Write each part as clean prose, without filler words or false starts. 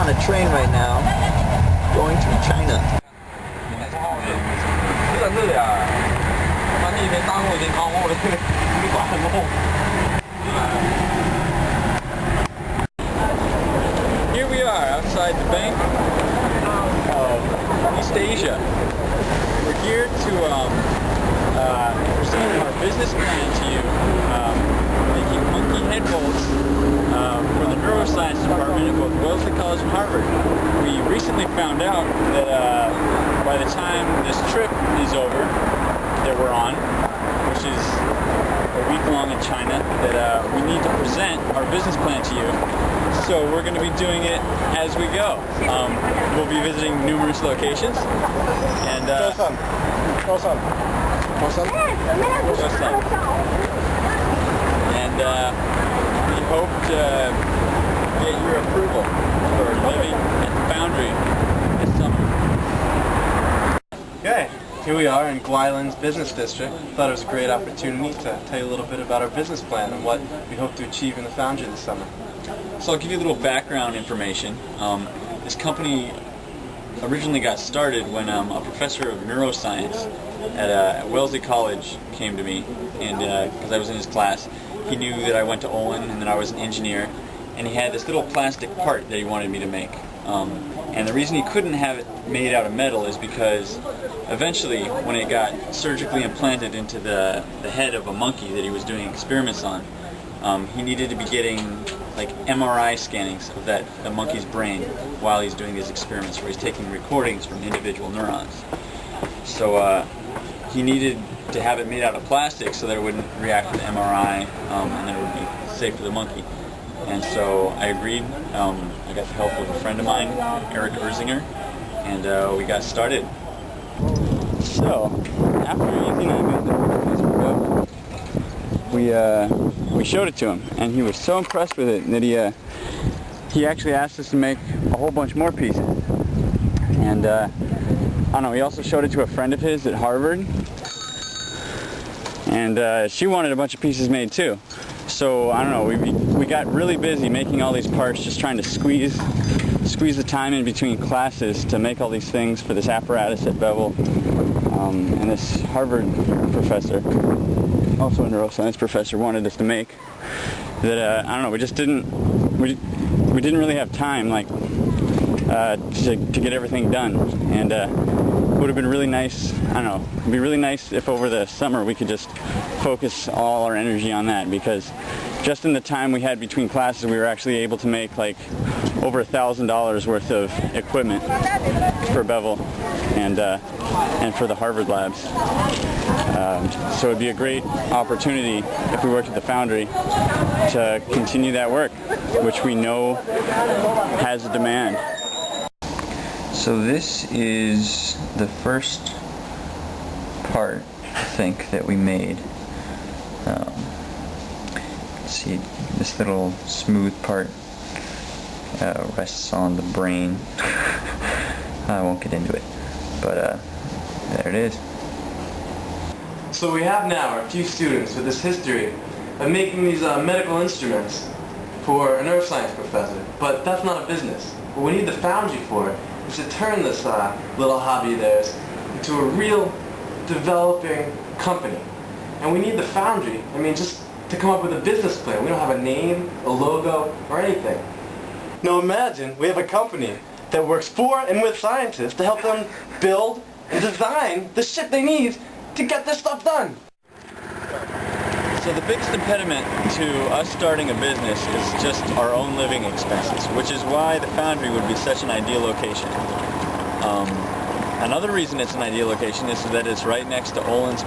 on a train right now, going to China. Here we are outside the Bank of East Asia. We're here to present our business plan to you, making monkey head bolts for the neuroscience department at both Wellesley College and Harvard. We recently found out that by the time this trip is over that we're on, which is a week long in China, that we need to present our business plan to you. So we're going to be doing it as we go. We'll be visiting numerous locations, and we hope to get your approval for living at the foundry this summer. Okay, here we are in Olin's business district. Thought it was a great opportunity to tell you a little bit about our business plan and what we hope to achieve in the foundry this summer. So I'll give you a little background information. This company originally got started when a professor of neuroscience at Wellesley College came to me, and because I was in his class, he knew that I went to Olin and that I was an engineer, and he had this little plastic part that he wanted me to make. And the reason he couldn't have it made out of metal is because eventually, when it got surgically implanted into the head of a monkey that he was doing experiments on, he needed to be getting like MRI scannings of the monkey's brain while he's doing these experiments, where he's taking recordings from individual neurons. So he needed to have it made out of plastic so that it wouldn't react with MRI, and that it would be safe for the monkey. And so I agreed. I got the help of a friend of mine, Eric Erzinger, and we got started. So after Ethan and I made the piece for Bevel, we showed it to him, and he was so impressed with it that he actually asked us to make a whole bunch more pieces. And I don't know, he also showed it to a friend of his at Harvard, and she wanted a bunch of pieces made too. So I don't know, we got really busy making all these parts, just trying to squeeze the time in between classes to make all these things for this apparatus at Bevel. And this Harvard professor, also a neuroscience professor, wanted us to make that. I don't know, we just didn't really have time, like, to get everything done. And it would have been really nice, I don't know, it'd be really nice if over the summer we could just focus all our energy on that, because just in the time we had between classes we were actually able to make like over $1,000 worth of equipment for Bevel and for the Harvard labs. So it'd be a great opportunity if we worked at the foundry to continue that work, which we know has a demand. So this is the first part, I think, that we made. See, this little smooth part rests on the brain. I won't get into it, but there it is. So we have now a few students with this history of making these medical instruments for a neuroscience professor, but that's not a business. What we need the foundry for is to turn this little hobby of theirs into a real developing company. And we need the foundry, just to come up with a business plan. We don't have a name, a logo, or anything. Now imagine we have a company that works for and with scientists to help them build and design the shit they need to get this stuff done. So the biggest impediment to us starting a business is just our own living expenses, which is why the foundry would be such an ideal location. Another reason it's an ideal location is that it's right next to Olin's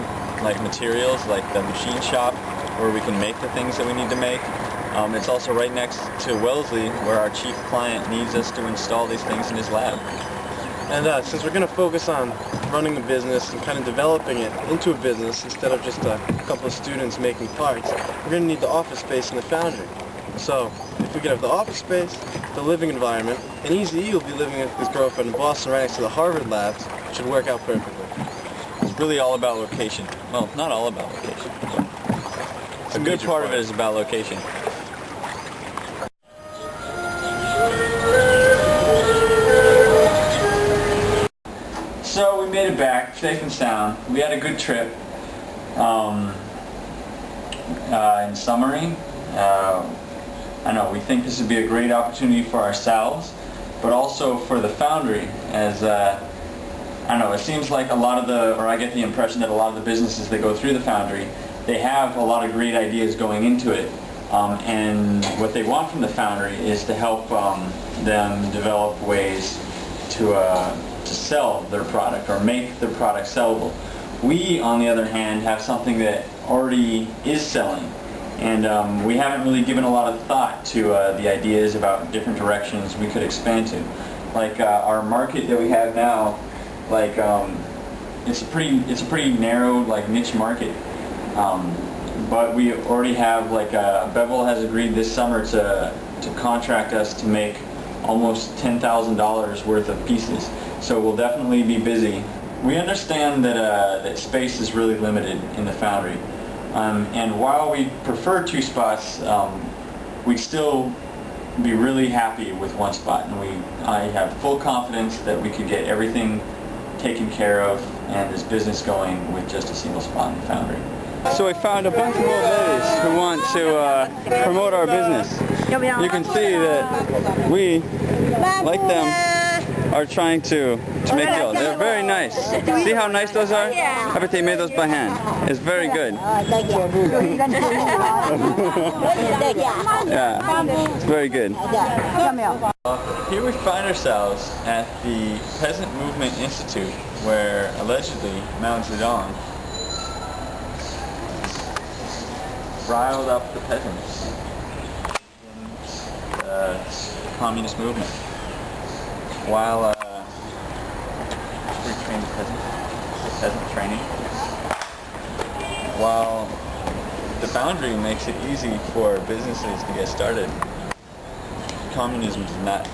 materials, like the machine shop, where we can make the things that we need to make. It's also right next to Wellesley, where our chief client needs us to install these things in his lab. And since we're going to focus on running the business and kind of developing it into a business instead of just a couple of students making parts, we're going to need the office space in the foundry. So if we could have the office space, the living environment, and Easy will be living with his girlfriend in Boston right next to the Harvard labs, which should work out perfectly. It's really all about location. Well, not all about location, but a good part of it is about location. it back safe and sound. We had a good trip. In summary, I know we think this would be a great opportunity for ourselves, but also for the foundry, as I know, it seems like a lot of or I get the impression that a lot of the businesses that go through the foundry, they have a lot of great ideas going into it, and what they want from the foundry is to help them develop ways to sell their product or make their product sellable. We, on the other hand, have something that already is selling, and we haven't really given a lot of thought to the ideas about different directions we could expand to. Like our market that we have now, like it's a pretty narrow, like, niche market, but we already have, like, Bevel has agreed this summer to contract us to make almost $10,000 worth of pieces, so we'll definitely be busy. We understand that that space is really limited in the foundry, and while we prefer 2 spots, we'd still be really happy with 1 spot, and I have full confidence that we could get everything taken care of and this business going with just a single spot in the foundry. So we found a bunch of old ladies who want to promote our business. You can see that we, like them, are trying to make deals. They're very nice. See how nice those are? I bet they made those by hand. It's very good. Yeah, it's very good. Here we find ourselves at the Peasant Movement Institute, where allegedly Mao Zedong riled up the peasants in the communist movement. While we trained peasant training, while the foundry makes it easy for businesses to get started, communism does not.